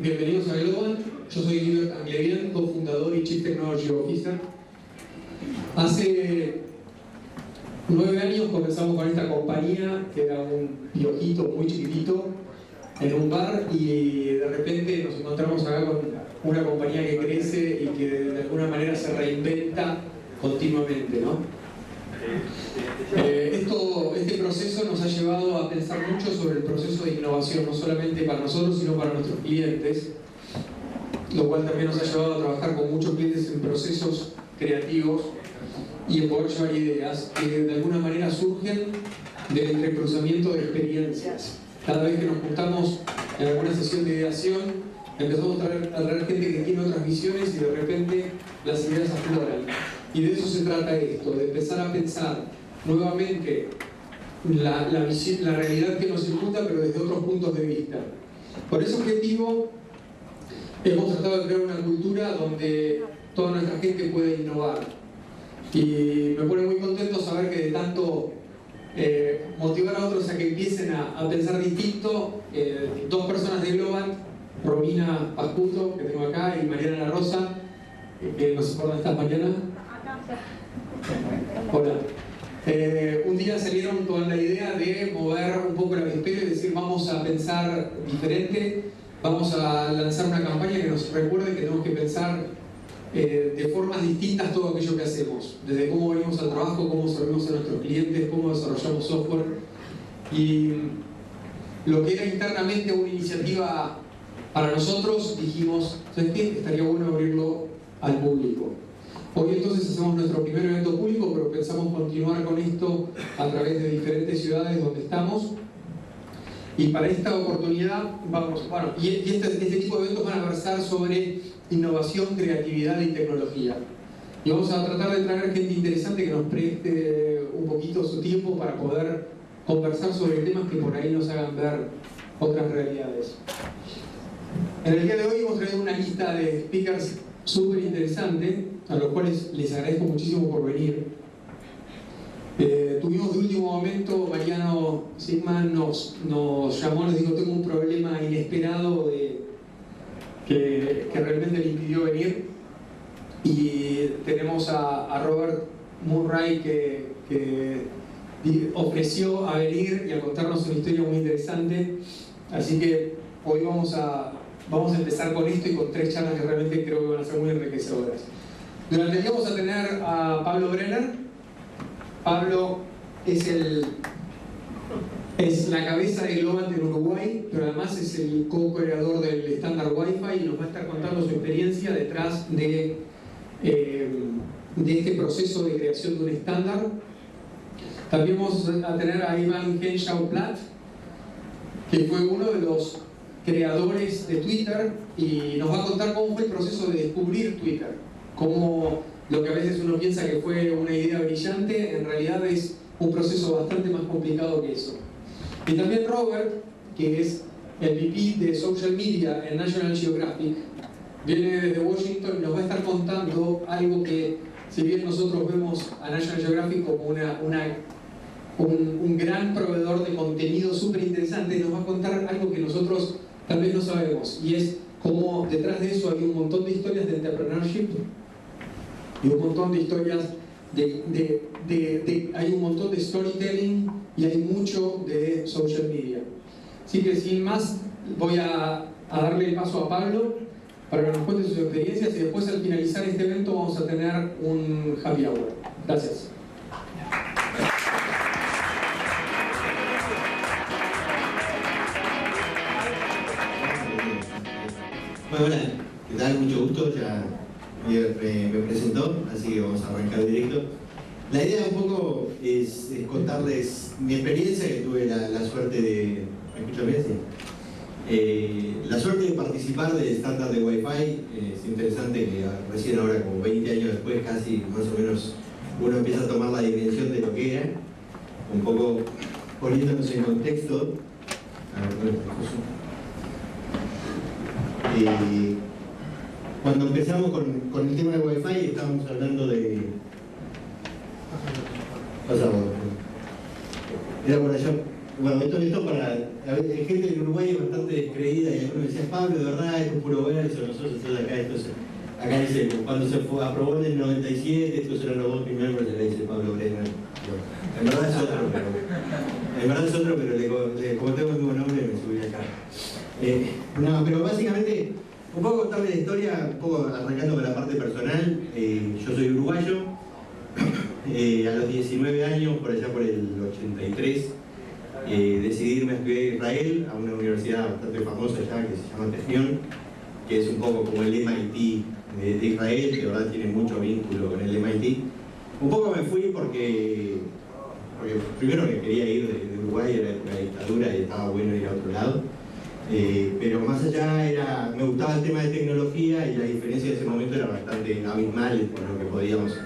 Bienvenidos a Globant. Yo soy Gilbert Anglevian, cofundador y Chief Technology Officer. Hace 9 años comenzamos con esta compañía, que era un piojito muy chiquitito, en un bar, y de repente nos encontramos acá con una compañía que crece y que de alguna manera se reinventa continuamente, ¿no? Este proceso nos ha llevado a pensar mucho sobre el proceso de innovación, no solamente para nosotros, sino para nuestros clientes, lo cual también nos ha llevado a trabajar con muchos clientes en procesos creativos y en poder llevar ideas que de alguna manera surgen del entrecruzamiento de experiencias. Cada vez que nos juntamos en alguna sesión de ideación, empezamos a traer gente que tiene otras visiones y de repente las ideas afloran. Y de eso se trata esto, de empezar a pensar nuevamente la realidad que nos circunda, pero desde otros puntos de vista. Por ese objetivo hemos tratado de crear una cultura donde toda nuestra gente puede innovar. Y me pone muy contento saber que de tanto motivar a otros a que empiecen a pensar distinto, 2 personas de Globant, Romina Pascuto, que tengo acá, y Mariana La Rosa, que no sé por dónde estás, Mariana. Hola. Un día salieron con la idea de mover un poco el avispero y decir vamos a pensar diferente, vamos a lanzar una campaña que nos recuerde que tenemos que pensar de formas distintas todo aquello que hacemos, desde cómo venimos al trabajo, cómo servimos a nuestros clientes, cómo desarrollamos software. Y lo que era internamente una iniciativa para nosotros, dijimos, ¿sabes qué? Estaría bueno abrirlo al público. Hoy entonces hacemos nuestro primer evento público, pero pensamos continuar con esto a través de diferentes ciudades donde estamos. Y para esta oportunidad este tipo de eventos van a versar sobre innovación, creatividad y tecnología. Y vamos a tratar de traer gente interesante que nos preste un poquito su tiempo para poder conversar sobre temas que por ahí nos hagan ver otras realidades. En el día de hoy hemos traído una lista de speakers súper interesante, a los cuales les agradezco muchísimo por venir. Tuvimos de último momento, Mariano Sigman nos llamó, nos dijo, tengo un problema inesperado que realmente le impidió venir, y tenemos a Robert Murray que ofreció a venir y a contarnos una historia muy interesante. Así que hoy vamos a empezar con esto y con 3 charlas que realmente creo que van a ser muy enriquecedoras. Durante el día vamos a tener a Pablo Brenner. Pablo es la cabeza de Globant en Uruguay, pero además es el co-creador del estándar Wi-Fi y nos va a estar contando su experiencia detrás de este proceso de creación de un estándar. También vamos a tener a Ivan Henshaw-Platt, que fue uno de los creadores de Twitter, y nos va a contar cómo fue el proceso de descubrir Twitter, cómo lo que a veces uno piensa que fue una idea brillante, en realidad es un proceso bastante más complicado que eso. Y también Robert, que es el VP de Social Media en National Geographic, viene desde Washington y nos va a estar contando algo que, si bien nosotros vemos a National Geographic como un gran proveedor de contenido súper interesante, nos va a contar algo que nosotros tal vez no sabemos, y es cómo detrás de eso hay un montón de historias de entrepreneurship y un montón de historias hay un montón de storytelling y hay mucho de social media. Así que sin más voy a darle el paso a Pablo para que nos cuente sus experiencias, y después al finalizar este evento vamos a tener un happy hour. Gracias. Bueno, hola, ¿qué tal? Mucho gusto, ya me presentó, así que vamos a arrancar directo. La idea un poco es contarles mi experiencia, que tuve la suerte de... ¿Me escuchan bien? Sí. La suerte de participar del estándar de Wi-Fi. Es interesante que recién ahora, como 20 años después, casi más o menos, uno empieza a tomar la dimensión de lo que era, un poco poniéndonos en contexto. A ver, bueno, cuando empezamos con el tema de Wi-Fi estábamos hablando de... Pasamos. Era por allá. bueno, esto para... A ver, gente en Uruguay es bastante descreída y algunos decían, Pablo, de verdad, esto es puro verso, nosotros acá, acá dice, cuando se aprobó en el 97, estos eran los votos primeros, acá dice Pablo Brenner. En verdad es otro, pero como tengo el mismo nombre, me subí acá. No, pero básicamente, un poco contarle la historia, un poco arrancando con la parte personal. Yo soy uruguayo, a los 19 años, por allá por el 83, decidí irme a estudiar a Israel, a una universidad bastante famosa allá que se llama Technion, que es un poco como el MIT de Israel, que de verdad tiene mucho vínculo con el MIT. Un poco me fui porque primero me quería ir de Uruguay, era época de dictadura y estaba bueno ir a otro lado. Pero más allá me gustaba el tema de tecnología y la diferencia de ese momento era bastante abismal con lo que podíamos.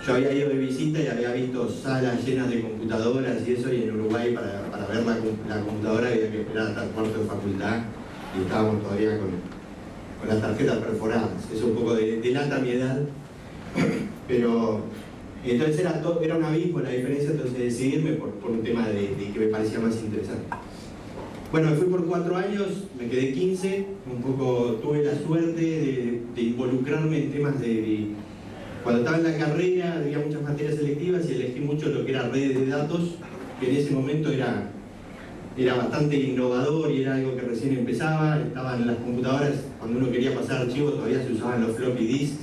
Yo había ido de visita y había visto salas llenas de computadoras y eso, y en Uruguay para ver la computadora había que esperar hasta el cuarto de facultad y estábamos todavía con las tarjetas perforadas. Eso un poco delata mi edad, pero entonces era un abismo la diferencia, entonces decidirme por un tema de que me parecía más interesante. Bueno, me fui por 4 años, me quedé 15, un poco tuve la suerte de involucrarme en temas cuando estaba en la carrera había muchas materias selectivas y elegí mucho lo que era redes de datos, que en ese momento era bastante innovador y era algo que recién empezaba. Estaban en las computadoras, cuando uno quería pasar archivos todavía se usaban los floppy disks,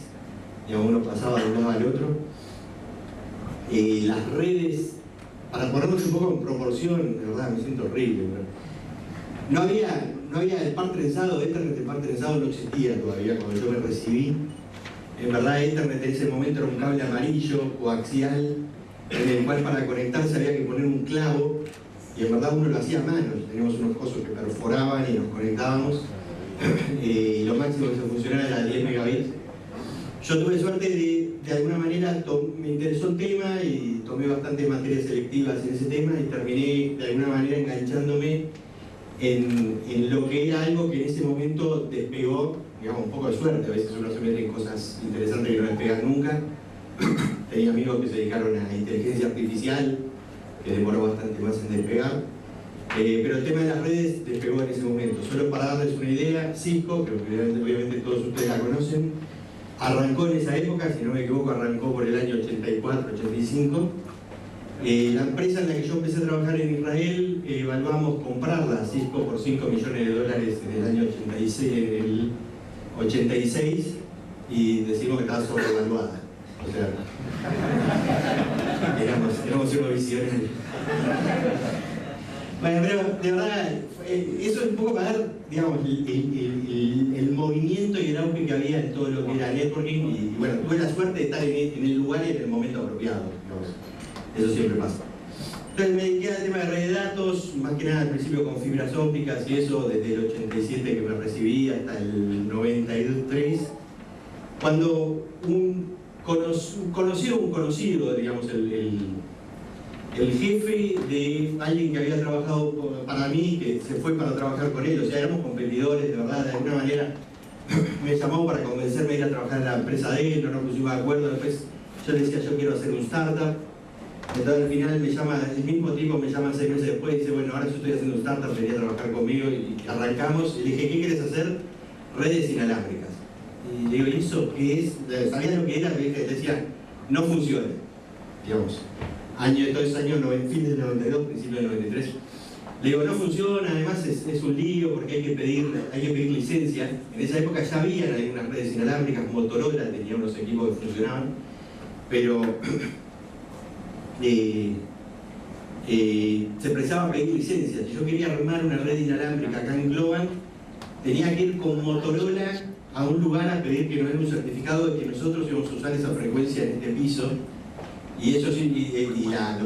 y uno pasaba de un lado al otro. Las redes, para ponernos un poco en proporción, de verdad me siento horrible, no había el par trenzado, Ethernet, el par trenzado no existía todavía cuando yo me recibí. En verdad Ethernet en ese momento era un cable amarillo coaxial en el cual para conectarse había que poner un clavo y en verdad uno lo hacía a mano. Teníamos unos cosos que perforaban y nos conectábamos y lo máximo que se funcionaba era 10 megabits. Yo tuve suerte de alguna manera, me interesó el tema y tomé bastantes materias selectivas en ese tema y terminé de alguna manera enganchándome en lo que era algo que en ese momento despegó, digamos, un poco de suerte. A veces uno se mete en cosas interesantes que no despegan nunca. Tenía amigos que se dedicaron a inteligencia artificial, que demoró bastante más en despegar. Pero el tema de las redes despegó en ese momento. Solo para darles una idea, Cisco, que obviamente todos ustedes la conocen, arrancó en esa época, si no me equivoco, arrancó por el año 84, 85. La empresa en la que yo empecé a trabajar en Israel, evaluamos comprarla a Cisco por $5 millones en el año 86 y decimos que estaba sobrevaluada. O sea, éramos unos visionarios. Bueno, pero de verdad, eso es un poco para dar, digamos, el movimiento y el auge que había en todo lo que era networking y bueno, tuve la suerte de estar en el lugar y en el momento apropiado, digamos. Eso siempre pasa. Entonces me dediqué al tema de redes de datos, más que nada al principio con fibras ópticas y eso, desde el 87 que me recibí hasta el 93, cuando un conocido, digamos, el jefe de alguien que había trabajado para mí, que se fue para trabajar con él, o sea, éramos competidores, de verdad, de alguna manera, me llamó para convencerme de ir a trabajar en la empresa de él, no nos pusimos de acuerdo, después yo le decía, yo quiero hacer un startup. Entonces al final el mismo tipo me llama 6 meses después y dice, bueno, ahora yo estoy haciendo un startup, venía a trabajar conmigo y arrancamos. Y le dije, ¿qué quieres hacer? Redes inalámbricas. Y le digo, ¿y eso qué es? ¿Sabía lo que era? Le decía, no funciona. Digamos, entonces fin del 92, principio del 93. Le digo, no funciona, además es un lío porque hay que pedir licencia. En esa época ya había algunas redes inalámbricas, Motorola tenía unos equipos que funcionaban, pero se precisaba pedir licencias. Si yo quería armar una red inalámbrica acá en Globan, tenía que ir con Motorola a un lugar a pedir que nos den un certificado de que nosotros íbamos a usar esa frecuencia en este piso y eso lo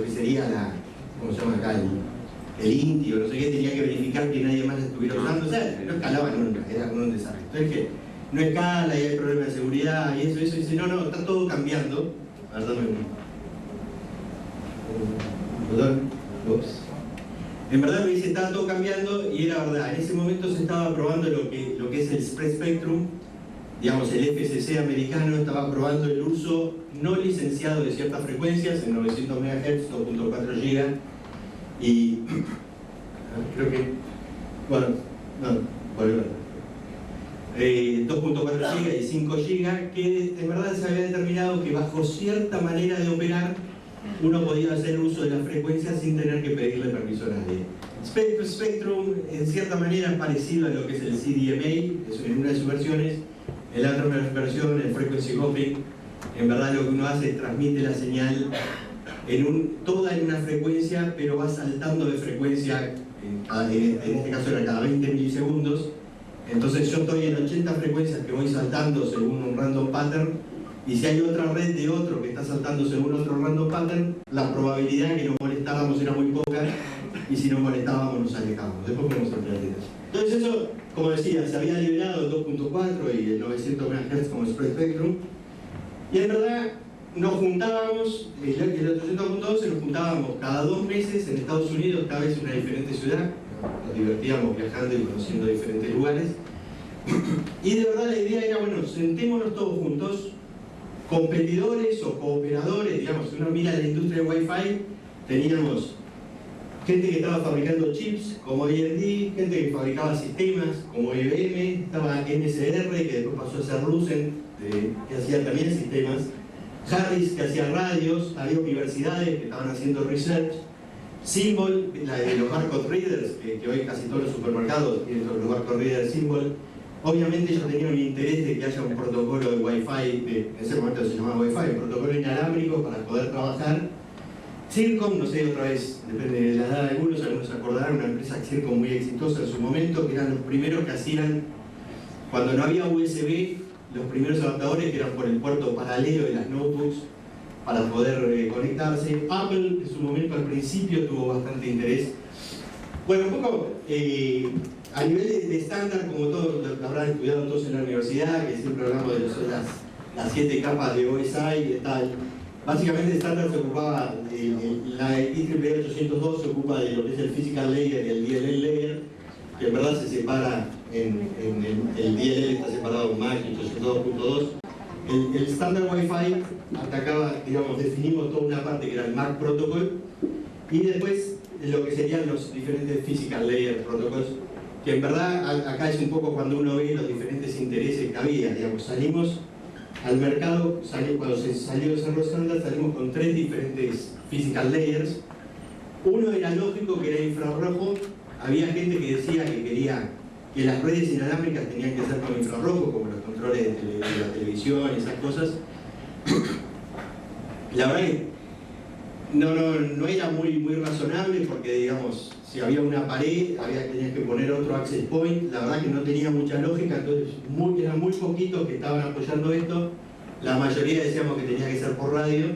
que sería ¿cómo se llama acá? El INTI o no sé qué, tenía que verificar que nadie más la estuviera usando. O sea, no escalaba nunca, era un desastre. Entonces que no escala y hay problemas de seguridad y eso, y dice, no, está todo cambiando. A ver, dame En verdad me dice, estaba todo cambiando y era verdad. En ese momento se estaba probando lo que es el Spread Spectrum, digamos el FCC americano estaba probando el uso no licenciado de ciertas frecuencias en 900 MHz, 2.4 GHz, Y creo que, bueno, no, volver. 2.4 GB y 5 GB, que en verdad se había determinado que bajo cierta manera de operar uno podía hacer uso de la frecuencia sin tener que pedirle permiso a nadie. Spectrum en cierta manera es parecido a lo que es el CDMA, es en una de sus versiones. En la otra versión, el Frequency Hopping, en verdad lo que uno hace es transmite la señal toda en una frecuencia, pero va saltando de frecuencia, en este caso era cada 20 milisegundos. Entonces yo estoy en 80 frecuencias que voy saltando según un random pattern, y si hay otra red de otro que está saltando según otro random pattern, la probabilidad de que nos molestáramos era muy poca, y si nos molestábamos nos alejábamos. Después podemos ampliar detalles. Entonces eso, como decía, se había liberado el 2.4 y el 900 MHz como Spread Spectrum, y en verdad nos juntábamos, el 802.12 nos juntábamos cada 2 meses en Estados Unidos, cada vez en una diferente ciudad. Nos divertíamos viajando y conociendo diferentes lugares. Y de verdad la idea era, bueno, sentémonos todos juntos, competidores o cooperadores, digamos, si uno mira la industria de Wi-Fi, teníamos gente que estaba fabricando chips como AMD, gente que fabricaba sistemas como IBM, estaba MSR, que después pasó a ser Lucent, que hacía también sistemas, Harris, que hacía radios, había universidades que estaban haciendo research, Symbol, la de los barcode readers, que hoy casi todos los supermercados tienen los barcode readers Symbol. Obviamente ellos tenían un interés de que haya un protocolo de Wi-Fi, en ese momento se llamaba Wi-Fi, un protocolo inalámbrico para poder trabajar. Circom, no sé, otra vez, depende de la edad de algunos se acordarán, una empresa Circom muy exitosa en su momento, que eran los primeros que hacían, cuando no había USB, los primeros adaptadores que eran por el puerto paralelo de las notebooks para poder conectarse. Apple en su momento al principio tuvo bastante interés. Bueno, un poco a nivel de estándar, como todos lo habrán estudiado todos en la universidad, que siempre hablamos de las 7 capas de OSI y tal. Básicamente el estándar se ocupaba, la IEEE 802 se ocupa de lo que es el Physical Layer y el DLL Layer, que en verdad se separa el DLL está separado en MAC 802.2. El estándar Wi-Fi atacaba, digamos, definimos toda una parte que era el MAC Protocol, y después lo que serían los diferentes Physical Layer Protocols, que en verdad acá es un poco cuando uno ve los diferentes intereses que había, digamos, salimos al mercado, cuando se salió de Cerro Estándar, salimos con 3 diferentes Physical Layers. Uno era lógico, que era infrarrojo. Había gente que decía que quería que las redes inalámbricas tenían que ser con infrarrojo, como los controles de la televisión y esas cosas. La verdad que no era muy razonable, porque, digamos, si había una pared, tenías que poner otro access point. La verdad que no tenía mucha lógica, entonces eran muy poquitos que estaban apoyando esto. La mayoría decíamos que tenía que ser por radio,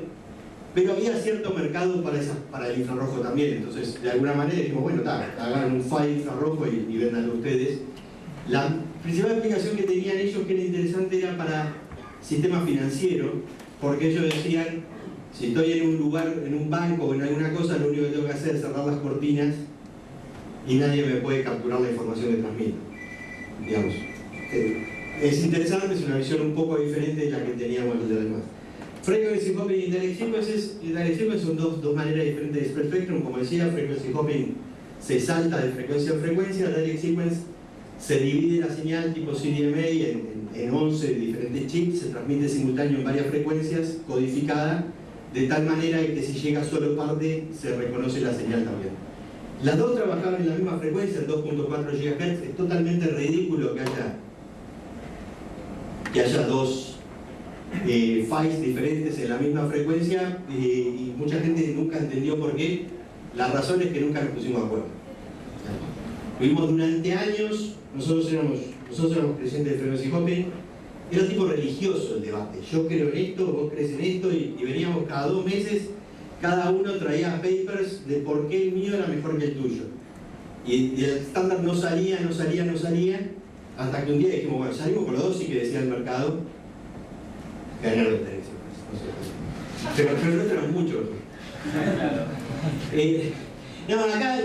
pero había cierto mercado para el infrarrojo también. Entonces, de alguna manera dijimos, bueno, hagan un file infrarrojo y véndanlo ustedes. La principal aplicación que tenían ellos, que era interesante, era para sistema financiero, porque ellos decían, si estoy en un lugar, en un banco o en alguna cosa, lo único que tengo que hacer es cerrar las cortinas y nadie me puede capturar la información que transmito. Digamos, es interesante, es una visión un poco diferente de la que teníamos los demás. Frequency Hopping y Direct Sequence son dos maneras diferentes de Spread Spectrum. Como decía, Frequency Hopping se salta de frecuencia en frecuencia, Direct Sequence se divide la señal tipo CDMA en 11 diferentes chips, se transmite simultáneo en varias frecuencias, codificada, de tal manera que si llega solo parte, se reconoce la señal también. Las dos trabajaban en la misma frecuencia, 2.4 GHz. Es totalmente ridículo que haya dos files diferentes en la misma frecuencia, y mucha gente nunca entendió por qué. La razón es que nunca nos pusimos de acuerdo. Vivimos durante años, nosotros éramos creyentes de Frequency Hopping, era tipo religioso el debate. Yo creo en esto, vos crees en esto, y veníamos cada 2 meses, cada uno traía papers de por qué el mío era mejor que el tuyo. Y el estándar no salía, hasta que un día dijimos, bueno, salimos con los dos, sí que decía el mercado, ganaron las elecciones. Pero no tenemos mucho. No, acá,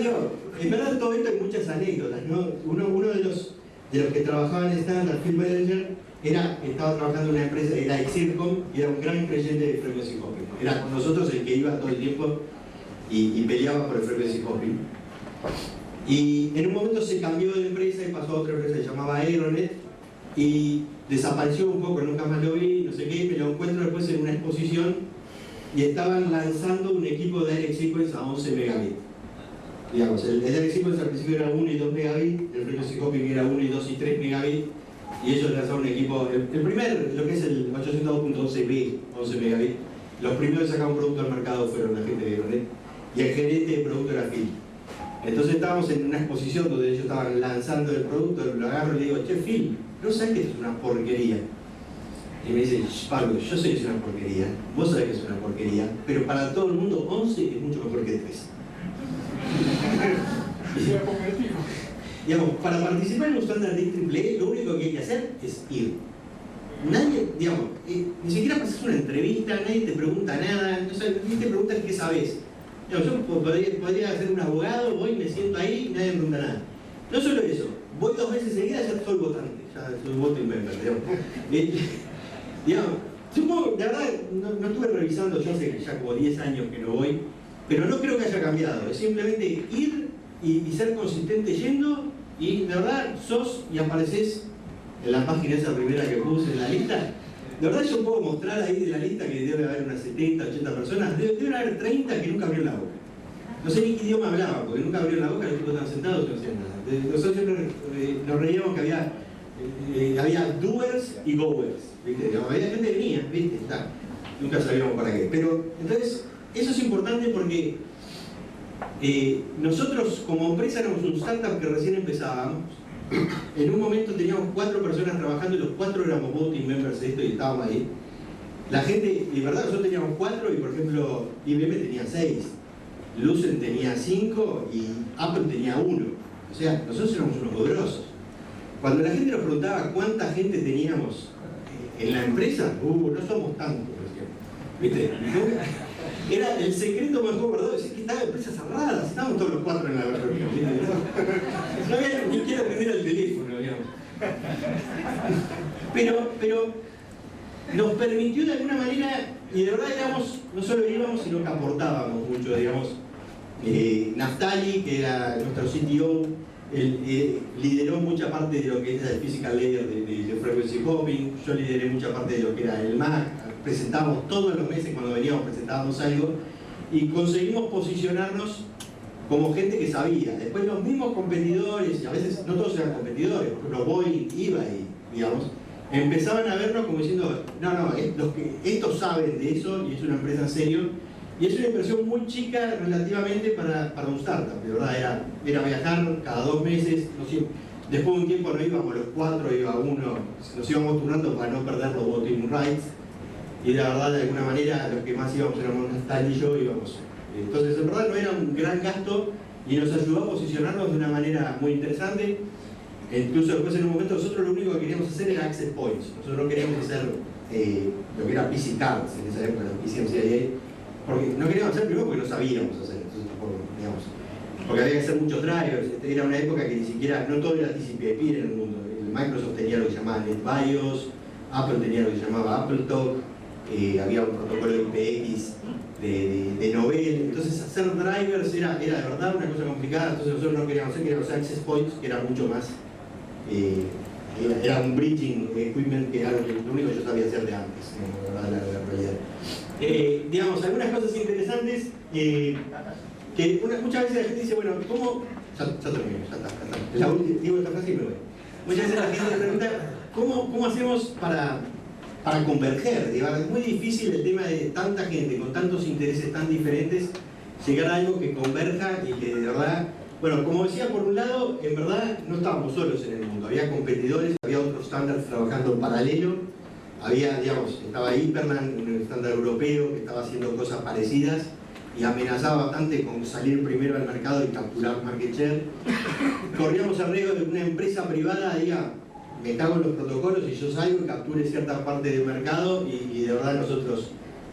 en verdad todo esto hay muchas anécdotas, ¿no? Uno de los que trabajaban en estándar, Phil Bellinger, estaba trabajando en una empresa, era Circom, y era un gran creyente de Frequency Hopping. Era con nosotros el que iba todo el tiempo, y peleaba por el frequency hopping. Y en un momento se cambió de empresa y pasó a otra empresa que se llamaba Aeronet y desapareció un poco, nunca más lo vi, no sé qué, me lo encuentro después en una exposición y estaban lanzando un equipo de Direct Sequence a 11 megabits. Digamos, el Direct Sequence al principio era 1 y 2 megabits, el frequency hopping era 1 y 2 y 3 megabits y ellos lanzaron un equipo, el primer, lo que es el 802.11b, 11 megabits, los primeros que sacaron un producto al mercado fueron la gente de Aeronet y el gerente de producto era Phil. Entonces estábamos en una exposición donde ellos estaban lanzando el producto, lo agarro y le digo, che Phil, ¿no sabes que esto es una porquería? Y me dice, Pablo, yo sé que es una porquería, vos sabés que es una porquería, pero para todo el mundo 11 es mucho mejor que 3. Digamos, para participar en un Standard AAA, lo único que hay que hacer es ir. Nadie, digamos, ni siquiera pasas una entrevista, nadie te pregunta nada, no sé, ni te preguntan qué sabes. Digamos, yo podría ser un abogado, voy, me siento ahí y nadie me pregunta nada. No solo eso, voy 2 veces seguidas, ya soy votante, ya soy voting member, digamos. Supongo, la verdad, no estuve revisando, yo hace ya como 10 años que no voy, pero no creo que haya cambiado, es simplemente ir y ser consistente yendo y de verdad sos y apareces en la página esa primera que puse en la lista. De verdad yo puedo mostrar ahí de la lista que debe haber unas 70, 80 personas, deben haber 30 que nunca abrieron la boca. No sé ni qué idioma hablaban, porque nunca abrieron la boca, los tipos estaban sentados y no hacían nada. Nosotros siempre nos reíamos que había doers y goers, ¿viste? Digamos, había gente que venía, ¿viste? Está. Nunca sabíamos para qué. Pero entonces, eso es importante porque nosotros como empresa éramos un startup que recién empezábamos. En un momento teníamos 4 personas trabajando y los 4 éramos voting members de esto y estábamos ahí. La gente, de verdad, nosotros teníamos 4 y por ejemplo IBM tenía 6, Lucent tenía 5 y Apple tenía 1. O sea, nosotros éramos unos poderosos. Cuando la gente nos preguntaba cuánta gente teníamos en la empresa, no somos tantos, ¿viste? Era el secreto mejor, ¿verdad? Es que estaba en empresas cerradas, estábamos todos los 4 en la reunión. No había ni siquiera atender el teléfono, digamos. Pero nos permitió de alguna manera, y de verdad éramos, no solo íbamos, sino que aportábamos mucho, digamos. Naftali, que era nuestro CTO, lideró mucha parte de lo que es el physical layer de frequency hopping, yo lideré mucha parte de lo que era el Mac, presentábamos todos los meses cuando veníamos, presentábamos algo y conseguimos posicionarnos como gente que sabía. Después los mismos competidores, y a veces no todos eran competidores, por ejemplo Boeing, eBay, digamos, empezaban a vernos como diciendo, estos saben de eso y es una empresa en serio. Y es una inversión muy chica relativamente para un startup, de verdad, era viajar cada 2 meses, después de un tiempo no íbamos los 4, iba uno, nos íbamos turnando para no perder los voting rights, y la verdad de alguna manera los que más íbamos éramos Stan y yo íbamos. Entonces en verdad no era un gran gasto y nos ayudó a posicionarnos de una manera muy interesante. Incluso después en un momento nosotros lo único que queríamos hacer era access points, nosotros no queríamos hacer lo que era PC cards en esa época, los PCMCIA, porque no queríamos hacer primero porque no sabíamos hacer, entonces, digamos, porque había que hacer muchos drivers, era una época que ni siquiera, no todo era TCP/IP en el mundo. Microsoft tenía lo que se llamaba NetBIOS, Apple tenía lo que se llamaba AppleTalk, había un protocolo IPX de Novell, entonces hacer drivers era de verdad una cosa complicada, entonces nosotros no queríamos hacer access points, que era mucho más, era un bridging equipment que era lo único que yo sabía hacer de antes, ¿no? La realidad. Digamos, algunas cosas interesantes que muchas veces la gente dice, bueno, ¿cómo? Ya termino, ya está. Digo esta frase y me voy. Muchas veces la gente pregunta, ¿cómo hacemos para converger? Es muy difícil el tema de tanta gente con tantos intereses tan diferentes llegar a algo que converja y que de verdad, bueno, como decía, por un lado, en verdad no estábamos solos en el mundo, había competidores, había otros estándares trabajando en paralelo, había, digamos, estaba Hyperland, un estándar europeo que estaba haciendo cosas parecidas y amenazaba bastante con salir primero al mercado y capturar market share. Corríamos el riesgo de que una empresa privada diga, me cago en los protocolos y yo salgo y capture cierta parte del mercado y de verdad nosotros,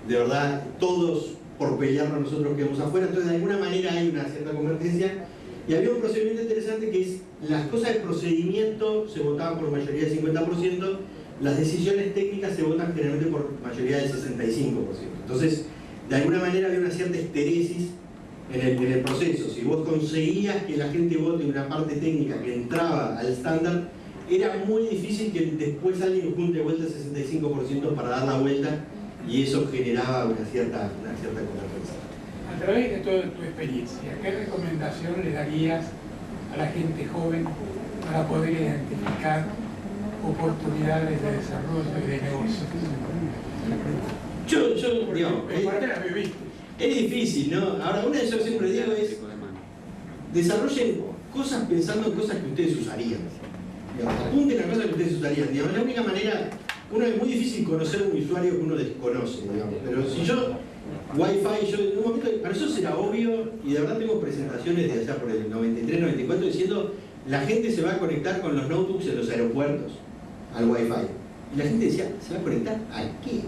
de verdad todos por pelearnos nosotros quedamos afuera, entonces de alguna manera hay una cierta convergencia y había un procedimiento interesante que es, las cosas de procedimiento se votaban por mayoría del 50%, las decisiones técnicas se votan generalmente por mayoría del 65%, entonces de alguna manera había una cierta esteresis en el proceso. Si vos conseguías que la gente vote una parte técnica que entraba al estándar, era muy difícil que después alguien junte de vuelta el 65% para dar la vuelta, y eso generaba una cierta convergencia. A través de toda tu experiencia, ¿qué recomendación le darías a la gente joven para poder identificar oportunidades de desarrollo y de negocio? Yo digamos, ¿Por qué las viviste? es difícil, ¿no? Ahora, una de las cosas que siempre digo es: desarrollen cosas pensando en cosas que ustedes usarían. Digamos, apunten a cosas que ustedes usarían. Digamos, la única manera, es muy difícil conocer un usuario que uno desconoce, digamos. Pero si yo, Wi-Fi, yo en un momento, para eso será obvio, y de verdad tengo presentaciones de allá por el 93, 94, diciendo: la gente se va a conectar con los notebooks en los aeropuertos al Wi-Fi. Y la gente decía: ¿se va a conectar a qué?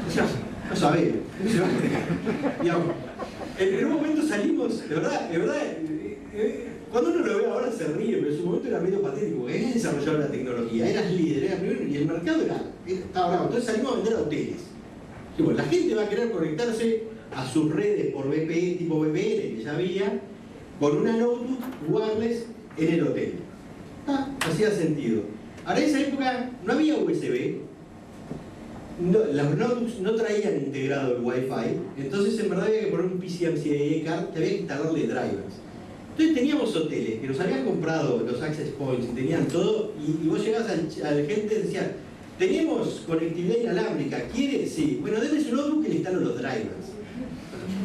O sea, no sabemos. Se va a conectar. Digamos, en un momento salimos, de verdad, cuando uno lo ve ahora se ríe, pero en su momento era medio patético, porque habías desarrollado la tecnología, eras líder, eras primero, y el mercado estaba bravo. Entonces salimos a vender a hoteles. Y bueno, la gente va a querer conectarse a sus redes por VPN, tipo VPN, que ya había, con una notebook wireless en el hotel. Hacía sentido. Ahora, en esa época no había USB, los notebooks no traían integrado el Wi-Fi, entonces en verdad había que poner un PCMCIA card que había que instalarle drivers. Entonces teníamos hoteles que nos habían comprado los access points y tenían todo, y vos llegabas al gente y decías: tenemos conectividad inalámbrica, ¿quiere? Sí. Bueno, denme su notebook que le instalo los drivers.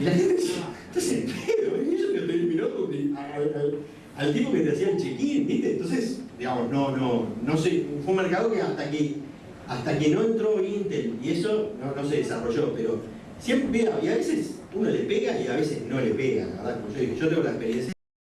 Y la gente decía: estás en pedo, yo que pedí mi notebook al tipo que te hacía el check-in, ¿viste? Entonces, digamos, no sé, fue un mercado que hasta que no entró Intel y eso no se desarrolló, pero siempre, y a veces uno le pega y a veces no le pega, ¿verdad? Como yo tengo la experiencia